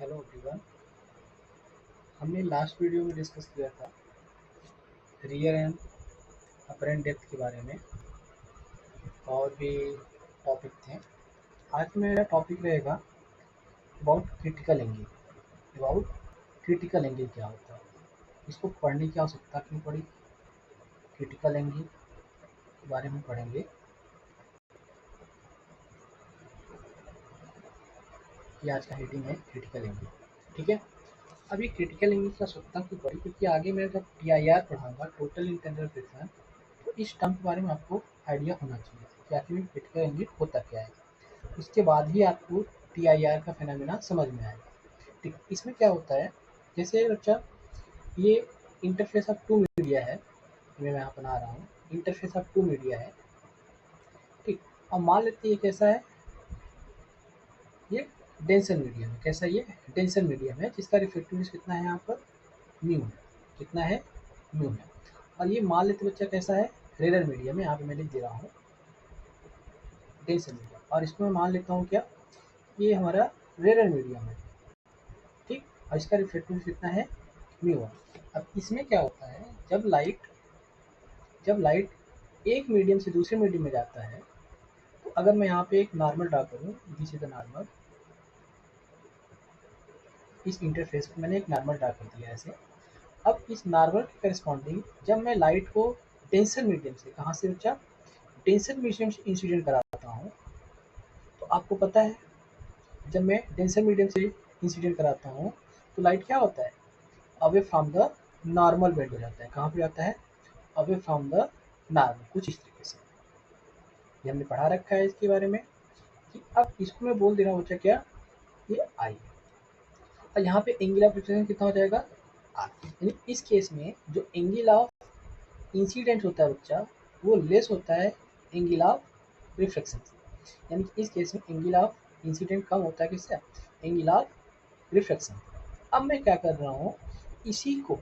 Hello everyone. हमने last video में discuss किया था रियल एंड अपरेंट डेप्थ के बारे में और भी टॉपिक थे। आज मेरा टॉपिक रहेगा about critical angle. About critical angle क्या होता है, इसको पढ़ने की आवश्यकता क्यों पड़ी, क्रिटिकल एंगल के बारे में पढ़ेंगे। ये आज का हेडिंग है क्रिटिकल एंगल। ठीक है, अभी क्रिटिकल एंगल की आवश्यकता क्यों पड़ी, क्योंकि आगे मैं जब TIR पढ़ाऊंगा, टोटल इंटरनल रिफ्लेक्शन, तो इस टर्म के बारे में आपको आइडिया होना चाहिए कि आखिर क्रिटिकल एंगल होता क्या है। उसके बाद ही आपको TIR का फिनोमेना समझ में आएगा। ठीक, इसमें क्या होता है, जैसे बच्चा ये इंटरफेस ऑफ टू मीडिया है, मैं यहाँ बना रहा हूँ इंटरफेस ऑफ टू मीडिया है। ठीक, अब मान लेते हैं ये कैसा है, ये डेंसर मीडियम है। कैसा, ये डेंसर मीडियम है जिसका रिफ्लेक्टिवनेस कितना है, यहाँ पर म्यू है। कितना है, म्यू है। और ये मान लेते बच्चा कैसा है, रेयर मीडियम है। यहाँ पे मैं लिख दे रहा हूँ डेंसर मीडियम, और इसको मैं मान लेता हूँ क्या, ये हमारा रेयर मीडियम है। ठीक, और इसका रिफ्लेक्टिवनेस कितना है, म्यू है। अब इसमें क्या होता है, जब लाइट एक मीडियम से दूसरे मीडियम में जाता है, तो अगर मैं यहाँ पे एक नॉर्मल ड्रा करूँ, दिस इज द नॉर्मल, इस इंटरफेस पे मैंने एक नॉर्मल ड्रा कर दिया ऐसे। अब इस नॉर्मल के करस्पॉन्डिंग जब मैं लाइट को डेंसर मीडियम से, कहाँ से बच्चा, डेंसर मीडियम से इंसिडेंट कराता हूँ, तो आपको पता है जब मैं डेंसर मीडियम से इंसिडेंट कराता हूँ तो लाइट क्या होता है, away from the normal bend हो जाता है। कहाँ पे जाता है, अवे फ्रॉम द नॉर्मल, कुछ इस तरीके से। ये हमने पढ़ा रखा है इसके बारे में कि अब इसको मैं बोल दे रहा हूँ बच्चा क्या, ये आई, और यहाँ पे एंगल ऑफ रिफ्लेक्शन कितना हो जाएगा, आर। यानी इस केस में जो एंगल ऑफ इंसिडेंट होता है बच्चा, वो लेस होता है एंगल ऑफ रिफ्लेक्शन से। यानी कि इस केस में एंगल ऑफ इंसिडेंट कम होता है किससे, एंगल ऑफ रिफ्लेक्शन। अब मैं क्या कर रहा हूँ, इसी को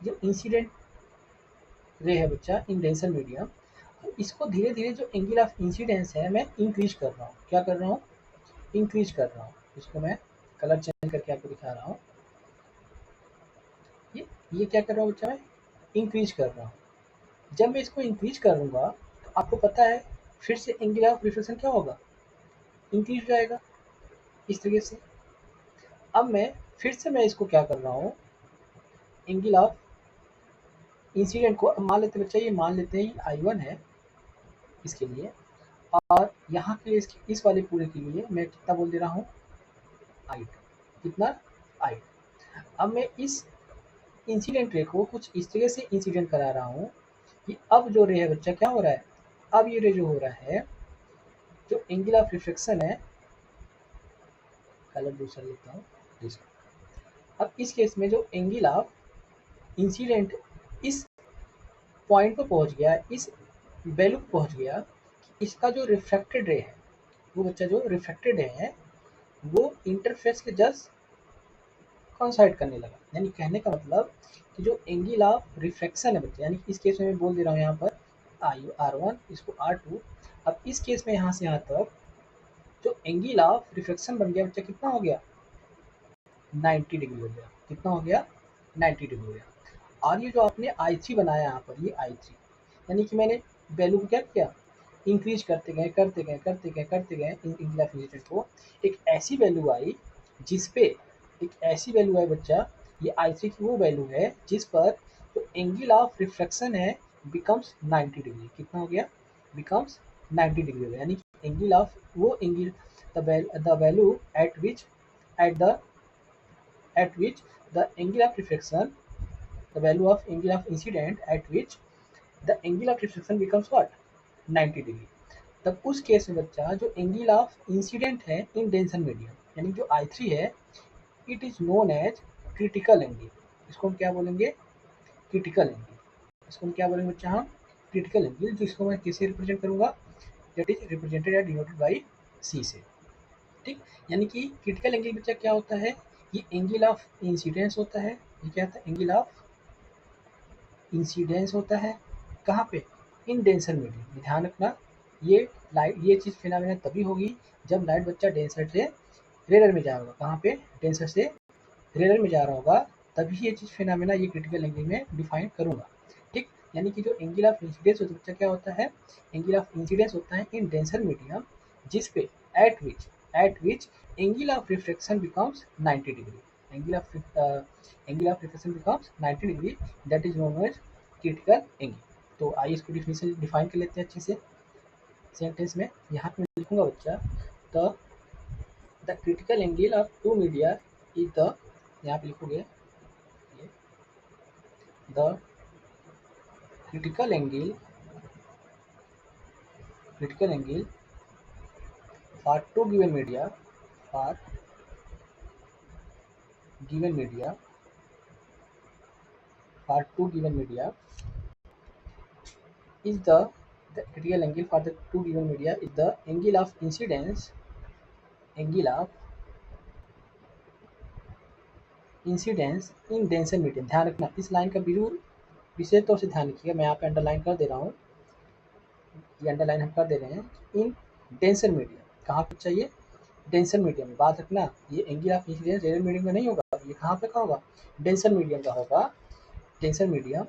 जो इंसिडेंट रे है बच्चा इन डेंसर मीडियम, इसको धीरे धीरे जो एंगल ऑफ इंसिडेंस है मैं इंक्रीज कर रहा हूँ। क्या कर रहा हूँ, इंक्रीज कर रहा हूँ। इसको मैं कलर चेंज करके आपको दिखा रहा हूँ। ये क्या कर रहा हूँ बच्चा, मैं इंक्रीज कर रहा हूँ। जब मैं इसको इंक्रीज करूँगा तो आपको पता है फिर से एंगल ऑफ रिफ्लेक्शन क्या होगा, इंक्रीज हो जाएगा इस तरीके से। अब मैं फिर से मैं इसको क्या कर रहा हूँ, एंगल ऑफ इंसिडेंट को मान लेते बच्चा, ये मान लेते हैं I1 है इसके लिए, और यहाँ के लिए इस वाले पूरे के लिए मैं कितना बोल दे रहा हूँ, I2। कितना, I2। अब मैं इस इंसिडेंट रे को कुछ इस तरह से इंसिडेंट करा रहा हूँ कि अब जो रे है बच्चा क्या हो रहा है, अब ये रे जो हो रहा है, जो एंगल ऑफ रिफ्लेक्शन है, कलर दूसरा लेता हूँ, अब इस केस में जो एंगल ऑफ इंसिडेंट इस पॉइंट पर पहुंच गया, इस वैल्यू पर पहुंच गया, इसका जो रिफ्रैक्टेड रे है, वो बच्चा जो रिफ्रैक्टेड रे है वो इंटरफेस के जस्ट कॉन्साइड करने लगा। यानी कहने का मतलब कि जो एंगल ऑफ रिफ्रैक्शन है बच्चा, यानी इस केस में मैं बोल दे रहा हूँ यहाँ पर R1, इसको R2। अब इस केस में यहाँ से यहाँ तक जो एंगल ऑफ रिफ्रैक्शन बन गया बच्चा, कितना हो गया, 90 डिग्री हो गया। कितना हो गया, 90 डिग्री हो गया। और ये जो आपने I3 बनाया यहाँ पर, ये I3, यानी कि मैंने वैल्यू को क्या किया, इंक्रीज करते गए करते गए करते गए करते गए एंगल ऑफ इंसिडेंट को, एक ऐसी वैल्यू आई जिस पे, एक ऐसी वैल्यू है बच्चा, ये I3 की वो वैल्यू है जिस पर जो एंगल ऑफ रिफ्रैक्शन है बिकम्स 90 डिग्री। कितना हो गया, बिकम्स 90 डिग्री हो गया। यानी एंगल ऑफ वो angle, the value eight which, at the at which the angle of reflection, the value of angle of incident at which the angle of reflection becomes what, 90 degree. तब उस case में बच्चा जो angle of incident है इन denser medium, यानी जो I3 है, it is known as critical angle. इसको हम क्या बोलेंगे, क्रिटिकल एंगल। इसको हम क्या बोलेंगे बच्चा, हम क्रिटिकल एंगल। जिसको मैं किससे रिप्रेजेंट करूंगा, that is represented and denoted by C से। ठीक, यानी कि क्रिटिकल एंगल बच्चा क्या होता है, ये एंगल ऑफ इंसिडेंस होता है। ये क्या होता है, एंगल ऑफ इंसिडेंस होता है, कहाँ पे, इन डेंसर मीडियम। ध्यान रखना, ये लाइट, ये चीज़ फिनोमेना तभी होगी जब लाइट बच्चा डेंसर से रेयर में जा रहा होगा, कहाँ पे, डेंसर से रेयर में जा रहा होगा, तभी ये चीज़ फिनोमेना ये क्रिटिकल एंगल में डिफाइन करूँगा। ठीक, यानी कि जो एंगल ऑफ इंसिडेंस होता है क्या होता है, एंगल ऑफ इंसिडेंस होता है इन डेंसर मीडियम, जिस पे at which angle of reflection becomes 90 degree, angle of reflection becomes 90 degree, that is known as critical angle. तो आइए इसको डिफिनेशन डिफाइन कर लेते हैं अच्छे से सेंटेंस में। यहाँ पे मैं लिखूंगा बच्चा, the the critical angle of two media is the, यहाँ पे लिखोगे the critical angle for two given media, for given media for two given media is the critical angle for the two given media is the angle of incidence in denser medium. ध्यान रखना, इस line का बिल्कुल विशेष तौर से ध्यान रखिएगा, मैं यहाँ पे अंडरलाइन कर दे रहा हूँ, ये अंडरलाइन हम कर दे रहे हैं, इन डेंसर मीडियम, कहाँ पे चाहिए, डेंसर मीडियम में। बात रखना, ये angle of incidence rare medium में नहीं होगा, ये कहाँ पे का होगा, डेंसर मीडियम का होगा। डेंसर मीडियम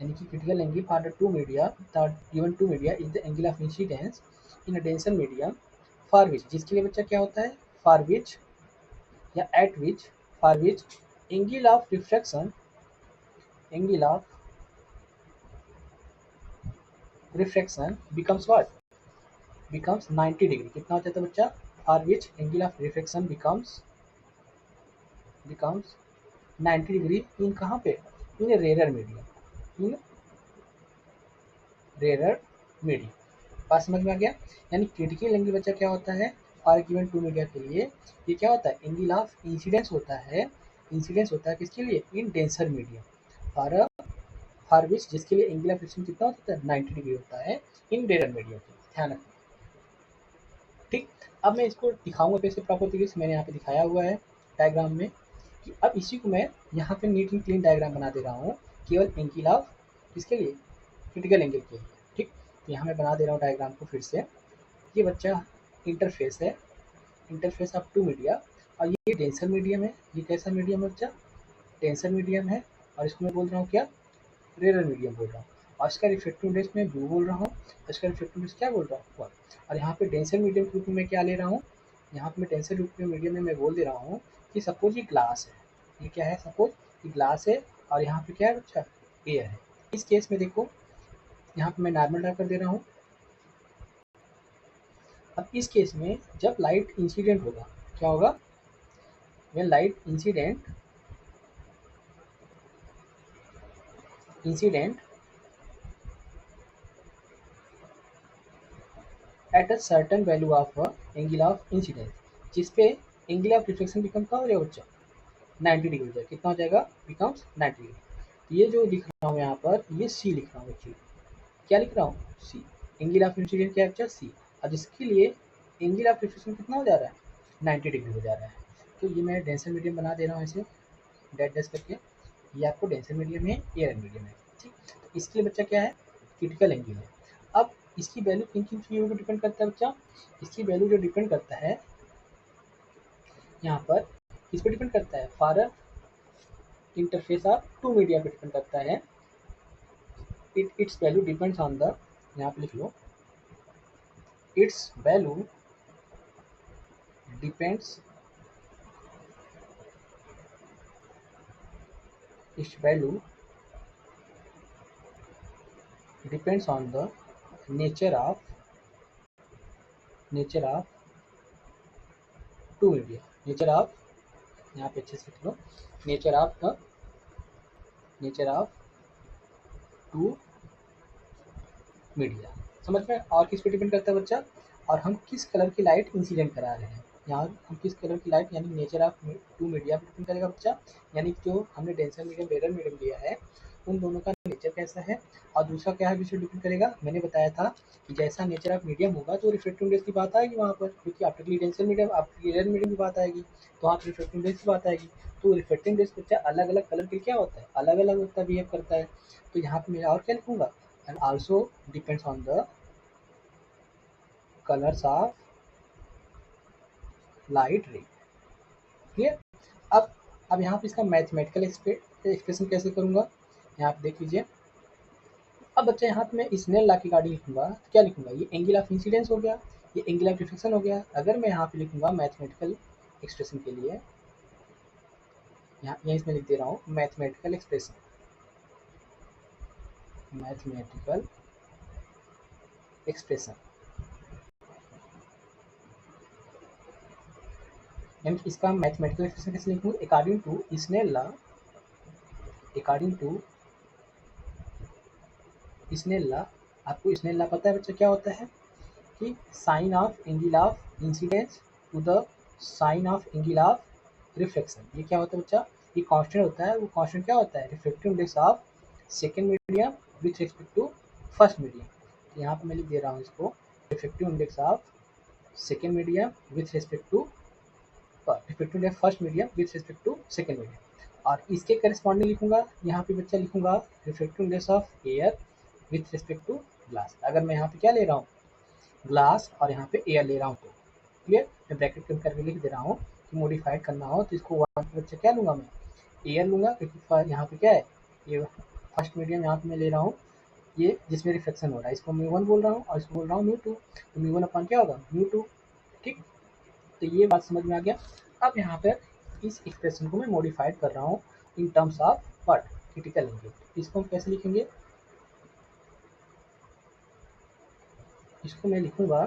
यानी कि critical angle for the two media, the given two media is the angle of incidence in a denser medium for which, जिसके लिए बच्चा क्या होता है, फॉर विच या at which, for which angle of refraction, angle of refraction becomes what, becomes 90 degree. कितना हो जाता है बच्चा, for which angle of refraction becomes 90 degree in कहाँ पे, in rare medium, in rare medium. बात समझ में आ गया, यानी क्रिटिकल एंगल बच्चा क्या होता है, फॉर गिवन टू मीडिया के लिए ये क्या होता है, एंगल ऑफ इंसिडेंस होता है, इंसिडेंस होता है किसके लिए, in denser medium, for for which, जिसके लिए एंगल ऑफ रिफ्लेक्शन कितना होता है, 90 डिग्री होता है इन रेयर मीडियम। ध्यान रखना। ठीक, अब मैं इसको दिखाऊंगा कैसे प्रॉपर तरीके से, मैंने यहाँ पे दिखाया हुआ है डायग्राम में, कि अब इसी को मैं यहाँ पे नीट एंड क्लीन डायग्राम बना दे रहा हूँ, केवल एंगल ऑफ किसके लिए, क्रिटिकल एंगल के लिए। ठीक, तो यहाँ मैं बना दे रहा हूँ डायग्राम को फिर से। ये बच्चा इंटरफेस है, इंटरफेस ऑफ टू मीडिया, और ये डेंसर मीडियम है, ये कैसा मीडियम है बच्चा, डेंसर मीडियम है, और इसको मैं बोल रहा हूँ क्या, रेयर मीडियम बोल रहा हूँ, और इसका रिफ्लेक्टिव इंडेक्स मैं ब्लू बोल रहा हूँ, इसका रिफ्लेक्टिव इंडेक्स क्या बोल रहा हूँ, और यहाँ पे डेंसर मीडियम के रूप में मैं क्या ले रहा हूँ, यहाँ पे मैं डेंसर रूप में मीडियम में मैं बोल दे रहा हूँ कि सपोज ये ग्लास है, ये क्या है, सपोज ये ग्लास है, और यहाँ पे क्या है बच्चा, एयर है। इस केस में देखो, यहाँ पे मैं नॉर्मल ड्रा कर दे रहा हूँ। अब इस केस में जब लाइट इंसिडेंट होगा, क्या होगा, when light incident at a certain value of angle of incidence, जिस पे एंगल ऑफ रिफ्लेक्शन बिकम का हो जाएगा बच्चा, 90 डिग्री हो जाएगा, कितना हो जाएगा, बिकम्स 90 डिग्री। ये जो लिख रहा हूँ यहाँ पर, ये सी लिख रहा हूँ एक्चुअली, क्या लिख रहा हूँ, सी, एंगल ऑफ इंसिडेंट क्या है बच्चा, सी, और जिसके लिए एंगल ऑफ रिफ्लेक्शन कितना हो जा रहा है, 90 डिग्री हो जा रहा है। तो ये मैं डेंसर मीडियम बना दे रहा हूँ ऐसे डैश डैश करके, ये आपको डेंसर मीडियम है, एयर मीडियम है। ठीक, तो इसके लिए बच्चा क्या है, क्रिटिकल एंगल है। अब इसकी वैल्यू किन किन चीज़ों पर डिपेंड करता है बच्चा, इसकी वैल्यू जो डिपेंड करता है यहाँ पर, किस पर डिपेंड करता है, for interface of two media पे डिपेंड करता है। Its value depends on the, यहाँ पे लिख लो, its value depends, its value depends on the nature of two media, nature of, यहाँ पे अच्छे से लिख लो, नेचर ऑफ टू मीडिया, समझ में। और किस पे डिपेंड करता है बच्चा, और हम किस कलर की लाइट इंसिडेंट करा रहे हैं, यहाँ हम किस कलर की लाइट, यानी नेचर ऑफ टू मीडिया पे डिपेंड करेगा बच्चा, यानी जो हमने डेंसर मीडियम रेयर मीडियम लिया है, उन दोनों का नेचर कैसा है, और दूसरा क्या है जिससे डिपेंड करेगा, मैंने बताया था कि जैसा नेचर ऑफ मीडियम होगा तो रिफ्लेक्टिव इंडेक्स की बात आएगी वहाँ पर, क्योंकि optically denser medium, optically rare medium की बात आएगी, तो वहाँ पर रिफ्लेक्टिव इंडेक्स की बात आएगी। तो रिफ्लेक्टिव इंडेक्स बच्चा अलग अलग कलर के क्या होता है, अलग अलग होता है, बिहेव करता है। तो यहाँ पे मैं और क्या लिखूंगा, and also depends on the colors of light रे। क्लियर। अब यहाँ पे इसका मैथमेटिकल एक्सप्रेशन कैसे करूँगा, यहाँ पे देख लीजिए। अब बच्चा यहाँ पे मैं स्नेल लॉ की गाड़ी लिखूंगा तो क्या लिखूंगा, ये एंगल ऑफ इंसिडेंस हो गया, ये एंगल ऑफ डिफ्रेक्शन हो गया। अगर मैं यहाँ पे लिखूंगा मैथमेटिकल एक्सप्रेशन के लिए, यहाँ इसमें लिख दे रहा हूँ मैथमेटिकल एक्सप्रेशन, मैथमेटिकल एक्सप्रेशन यानी कि इसका मैथमेटिकल एक्सप्रेशन कैसे लिखूँ, according to Snell law, according to Snell law. आपको स्नेल लॉ पता है बच्चा क्या होता है, कि sine of angle of incidence to the sine of angle of reflection. ये क्या होता है बच्चा, ये कांस्टेंट होता है। वो कांस्टेंट क्या होता है, reflective index of second medium with respect to first medium. तो यहाँ पे मैं लिख दे रहा हूँ इसको, reflective index of second medium with respect to reflective index first medium with respect to second medium. और इसके करस्पॉन्डिंग लिखूंगा, यहाँ पे बच्चा लिखूंगा reflective index of air with respect to glass. अगर मैं यहाँ पे क्या ले रहा हूँ, ग्लास, और यहाँ पे एयर ले रहा हूँ तो क्लियर। मैं ब्रैकेट कम करके लिख दे रहा हूँ कि मॉडिफाइड करना हो तो इसको वन पे बच्चा क्या लूँगा, मैं एयर लूँगा, क्योंकि यहाँ पे क्या है, ये फर्स्ट मीडियम यहाँ पे मैं ले रहा हूँ, ये जिसमें रिफ्लेक्शन हो रहा है, इसको म्यू वन बोल रहा हूँ और इसको बोल रहा हूँ म्यू टू। तो म्यू वन अपन क्या होगा, म्यू टू। ठीक, तो ये बात समझ में आ गया। अब यहाँ पर इस एक्सप्रेशन को मैं मॉडिफाइड कर रहा हूँ in terms of what, critical angle. इसको हम कैसे लिखेंगे, इसको मैं लिखूंगा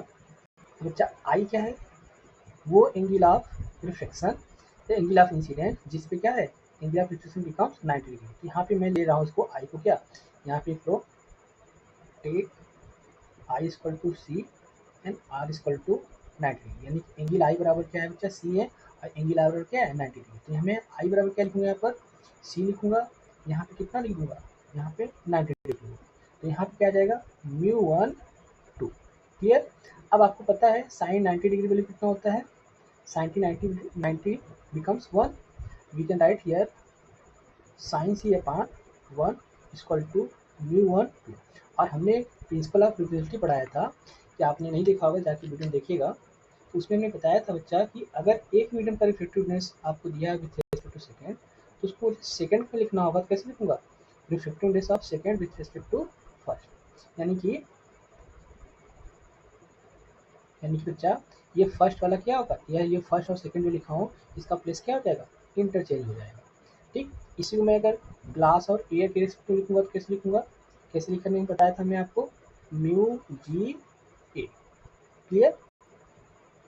बच्चा आई क्या है, वो angle of reflection, angle of incidence जिस पे क्या है, angle of reflection becomes 90 degree. यहाँ पे मैं ले रहा हूँ इसको आई को क्या, यहाँ पे तो take I equal to C and R equal to 90 degree, यानी एंगल आई बराबर क्या है बच्चा, सी है, और एंगल आई बराबर क्या है 90 डिग्री। तो हमें आई बराबर क्या लिखूंगा, यहाँ पर सी लिखूंगा, यहाँ पे कितना लिख दूंगा, यहाँ पे 90 डिग्री। तो यहाँ पे क्या आ जाएगा, म्यू वन टू। क्लियर। अब आपको पता है साइन 90 डिग्री वैल्यू कितना होता है, sin 90 becomes 1. We can write here sin c upon 1 equal to mu 1 2। और हमने प्रिंसिपल ऑफ रिप्रेजेंटेटिविटी पढ़ाया था, कि आपने नहीं देखा होगा जाके वीडियो देखिएगा, तो उसमें हमने बताया था बच्चा कि अगर एक मीडियम का रिफ्लेक्टिवनेस आपको दिया है विथ रिस्पेक्ट टू सेकेंड, तो उसको सेकेंड में लिखना होगा। तो कैसे लिखूंगा, reflective index of second with respect to first, यानी कि बच्चा ये फर्स्ट वाला क्या होगा, ये फर्स्ट और सेकंड जो लिखा हूँ इसका प्लेस क्या हो जाएगा, इंटरचेंज हो जाएगा। ठीक, इसी को मैं अगर ग्लास और एयर के रिस्पेक्ट लिखूंगा तो कैसे लिखूंगा, कैसे लिखने में बताया था मैं आपको, म्यू जी ए। क्लियर,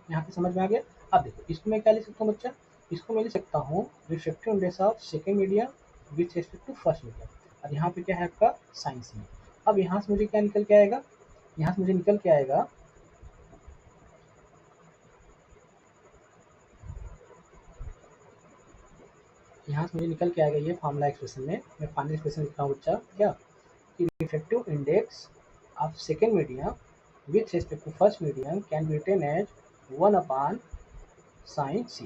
यहाँ पे समझ में आ गया। अब देखो इसको मैं क्या लिख सकता हूँ बच्चा, इसको मैं लिख सकता हूँ reflective index of second medium with respect to first medium, और यहाँ पे क्या है आपका साइन सी। अब यहाँ से मुझे क्या निकल के आएगा, यहाँ से मुझे निकल के आएगा, यहाँ से मुझे निकल के आएगा ये फार्मूला एक्सप्रेशन में, मैं फाइनल एक्सप्रेशन लिख रहा हूँ बच्चा क्या, कि reflective index of second medium with respect to first medium can be written as 1 upon sine C.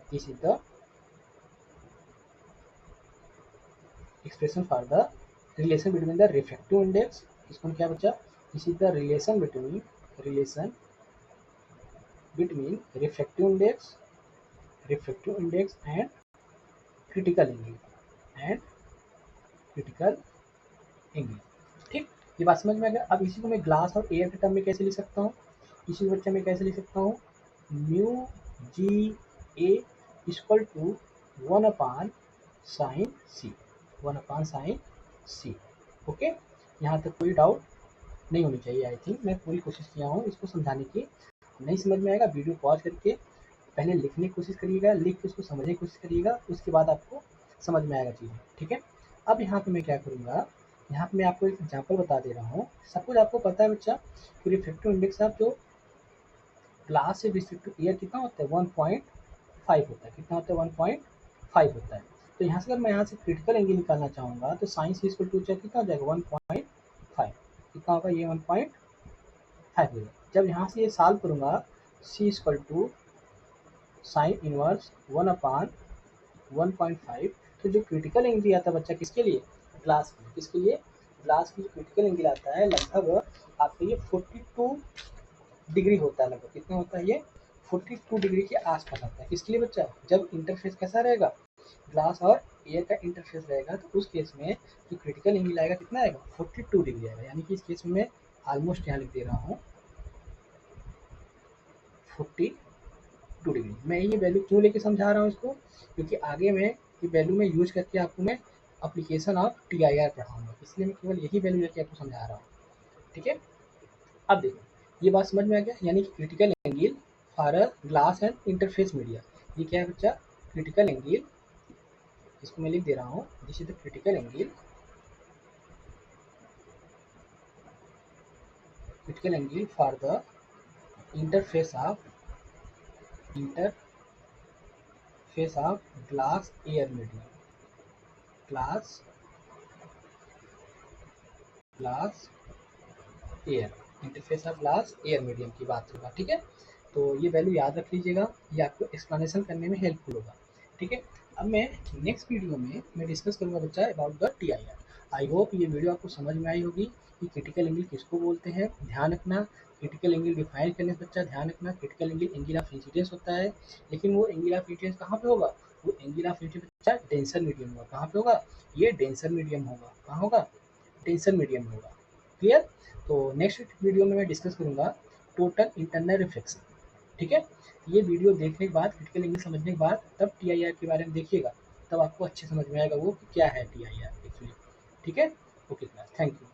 This is the expression for the relation between the reflective index, इसको क्या बच्चा, this is the relation between reflective index and critical angle. ठीक, ये बात समझ में आ गया। अब इसी को मैं ग्लास और एयर के टर्म में कैसे लिख सकता हूँ, इसी को बच्चा मैं कैसे लिख सकता हूँ, mu g a equal to 1 upon sine C, 1 upon sine C. Okay, यहाँ तक कोई डाउट नहीं होनी चाहिए। आई थिंक मैं पूरी कोशिश किया हूँ इसको समझाने की। नहीं समझ में आएगा वीडियो पॉज करके पहले लिखने की कोशिश करिएगा, लिख के उसको समझने की कोशिश करिएगा, उसके बाद आपको समझ में आएगा चीज़ें। ठीक है, अब यहाँ पे मैं क्या करूँगा, यहाँ पे मैं आपको एक एग्जांपल बता दे रहा हूँ। सपोज आपको पता है बच्चा कि रिफ्लेक्टिव इंडेक्स ऑफ जो ग्लास से रिफ्लेक्टिव एयर कितना होता है, 1.5 होता है। कितना होता है, 1.5 होता है। तो यहाँ से अगर मैं यहाँ से क्रिटिकल एंगल निकालना चाहूँगा तो साइन सी इक्वल टू कितना हो जाएगा, 1.5। कितना होगा, ये 1.5 होगा। जब यहाँ से ये सॉल्व करूँगा, सी इक्वल टू साइन इनवर्स 1 अपान 1.5। तो जो क्रिटिकल एंगल आता है बच्चा किसके लिए, ग्लास के लिए, किसके लिए, ग्लास की जो क्रिटिकल एंगल आता है लगभग आपके ये 42 डिग्री होता है। लगभग कितना होता है ये, 42 डिग्री के आसपास आता है। इसके लिए बच्चा जब इंटरफेस कैसा रहेगा, ग्लास और एयर का इंटरफेस रहेगा, तो उस केस में जो क्रिटिकल एंगल आएगा कितना आएगा, 42 डिग्री आएगा। यानी कि इस केस में मैं ऑलमोस्ट यहाँ लिख दे रहा हूँ 42 डिग्री। मैं ये वैल्यू क्यों लेके समझा रहा हूँ इसको, क्योंकि आगे मैं ये वैल्यू में यूज करके आपको मैं अप्लीकेशन ऑफ TIR पढ़ाऊंगा, इसलिए मैं केवल यही वैल्यू लेके आपको समझा रहा हूँ। ठीक है, अब देखो ये बात समझ में आ गया। यानी कि critical angle for a glass and interface media, ये क्या है बच्चा, क्रिटिकल एंगल, इसको मैं लिख दे रहा हूँ, this is the critical angle, critical angle for the interface of glass air medium, glass air, interface of glass air medium की बात होगा। ठीक है, तो ये वैल्यू याद रख लीजिएगा, ये आपको एक्सप्लेनेशन करने में हेल्पफुल होगा। ठीक है, अब मैं नेक्स्ट वीडियो में मैं डिस्कस करूँगा बच्चा about the TIR। I hope ये वीडियो आपको समझ में आई होगी कि क्रिटिकल एंगल किसको बोलते हैं। ध्यान रखना, क्रिटिकल एंगल डिफाइन करने से बच्चा ध्यान रखना, critical angle angle of incidence होता है, लेकिन वो एंगल ऑफ इंसिडेंस कहाँ पे होगा, वो एंगल ऑफ इंसिडेंस बच्चा डेंसर मीडियम होगा। कहाँ पे होगा, ये डेंसर मीडियम होगा। कहाँ होगा, डेंसर मीडियम में होगा। क्लियर, तो नेक्स्ट वीडियो में मैं डिस्कस करूंगा टोटल इंटरनल रिफ्लेक्शन। ठीक है, ये वीडियो देखने के बाद, क्रिटिकल एंगल समझने के बाद, तब TIR के बारे में देखिएगा, तब आपको अच्छे समझ में आएगा वो क्या है TIR एक्चुअली। ठीक है, ओके क्लास, थैंक यू।